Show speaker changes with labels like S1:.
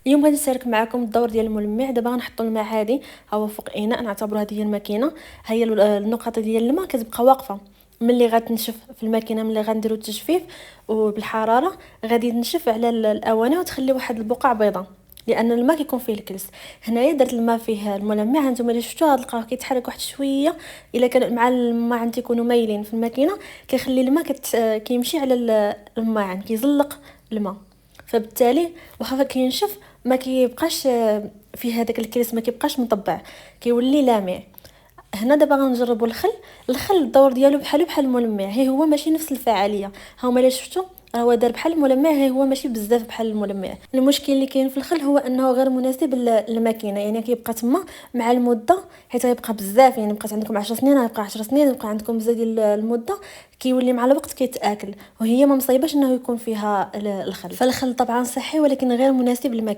S1: اليوم غادي نشارك معكم الدور ديال الملمع. دابا غنحطوا الماء عادي هو فوق اناء، نعتبروا هذه هي الماكينه. هي النقطه ديال الماء كتبقى واقفه ملي غتنشف في الماكينه. ملي غنديروا التجفيف وبالحراره غادي تنشف على الاواني وتخلي واحد البقع بيضاء، لان الماء كيكون فيه الكلس. هنايا درت الماء فيه الملمع، هانتوما اللي شفتوه غتلقاوه كيتحرك واحد شويه. الا كان مع الماء تيكونوا مايلين في الماكينه كيخلي الماء كيمشي على الماء، كيزلق الماء. فبالتالي واخا كينشف ما كيبقاش فيه هذاك الكريس، ما كيبقاش مطبع، كيولي لامع. هنا دابا غنجربوا الخل الدور ديالو بحال الملمع، هي هو ماشي نفس الفعاليه. ها هما اللي شفتوا هو دار بحال الملمع، هي هو ماشي بزاف بحال الملمع. المشكل اللي كاين في الخل هو انه غير مناسب للماكينه، يعني كيبقى تما مع المده، حيت غيبقى بزاف. يعني بقات عندكم 10 سنين غيبقى 10 سنين، يبقى عندكم بزاف ديال المده، كيولي مع الوقت كيتاكل. وهي ما مصايباش انه يكون فيها الخل. فالخل طبعا صحي ولكن غير مناسب للماكينه.